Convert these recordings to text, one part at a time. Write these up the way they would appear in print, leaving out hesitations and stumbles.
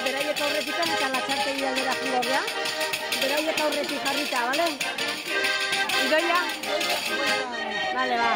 beraiek aurretik eta latxartegi aldera jungo gea. Beraiek aurretik jarrita, bale? Idoia? Bale, ba.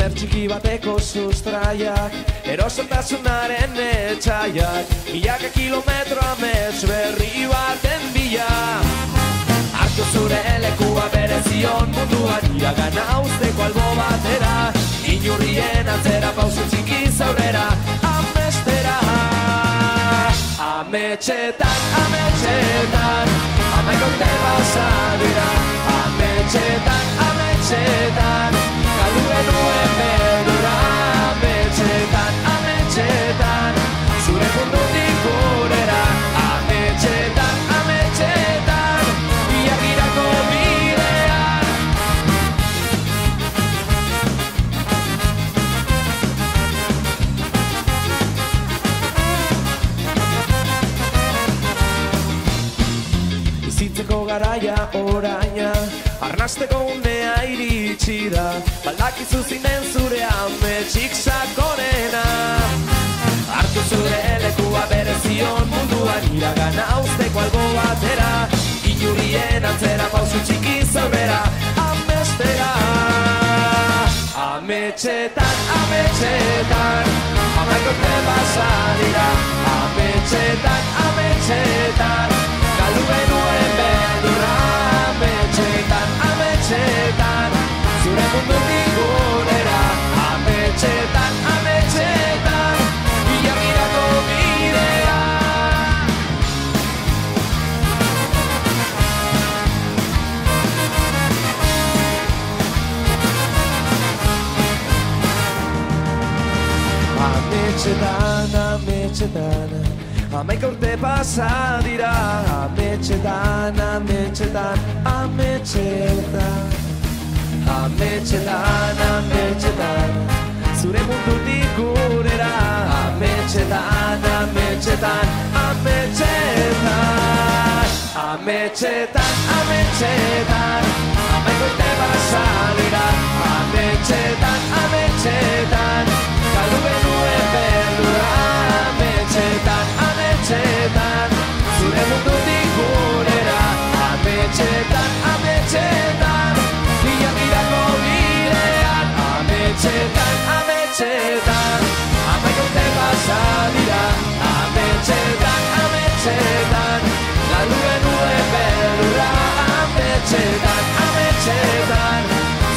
Bazter txiki bateko sustraiak, erosotasunaren etxaiak, milaka kilometro amets berri baten bila. Hartu zure lekua berezion munduan iragana usteko albo batera, inurrien atzera pauso txiki zaurera, amestera. Ametxetan, ametxetan, amaika urte pasa dira. Ametxetan, ametxetan, galdu genuen beldurra. Ametxetan, ametxetan, zure mundutik gurera. Ametxetan, ametxetan, iagirako bidean. Bizitzeko garaia oraina, arnasteko unea iritsi da, baldakizu zinen zure ametxik sakonena. Hartu zure lekua berezion munduan iragana usteko albo batera, inurrien antzera pausu txiki zaurera, amestera. Ametxetan, ametxetan, amaika urte pasa dira. Ametxetan, ametxetan, galdu genuen beldurra. Ametxetan, ametxetan, zure mundutik gurera. Ametxetan, ametxetan, iagirako bidea. Ametxetan, ametxetan, amaika urte pasa dira. Ametxetan, ametxetan, ametxetan. Ametxetan, ametxetan, zure mundutik gurera. Ametxetan, ametxetan, ametxetan. Ametxetan, ametxetan, amaika urte pasa dira. Ametxetan, ametxetan, galdu genuen beldurra. Ametxetan, ametxetan, zure mundutik gurera. Ametxetan, ametxetan, iagirako bidean. Ametxetan, ametxetan, amaika urte pasa dira. Ametxetan, ametxetan, galdu genuen beldurra. Ametxetan, ametxetan,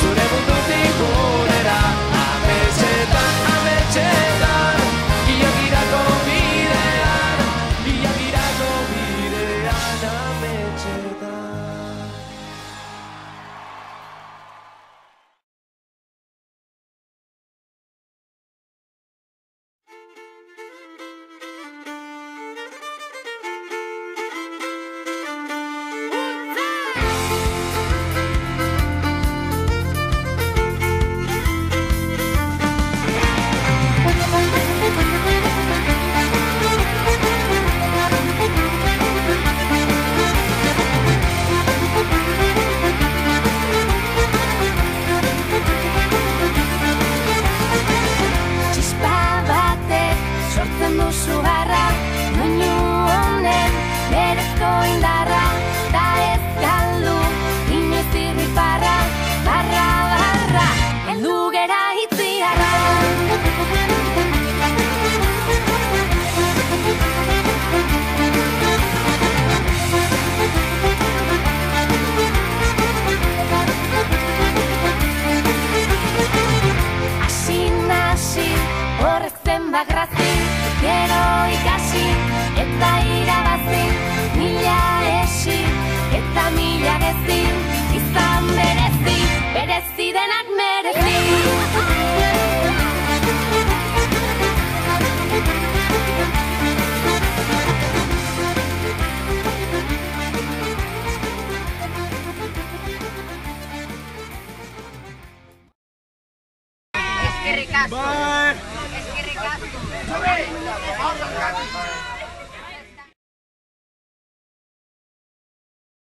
zure mundutik gurera. Ametxetan, ametxetan, iagirako bidean. Iagirako bidean, ametxetan. Txispa batek sortzen du sugarra, moinu honen berezko indarra, ta ez galdu inoiz irriparra, barra, barra, heldu gera itziarra. Hasi, horrek zenbat grazi, gero ikasi, eta irabazi, mila esi, eta mila gezi, izan berezi, berezi denak merezi. Eskerrik asko. Bai! Eskerrik asko.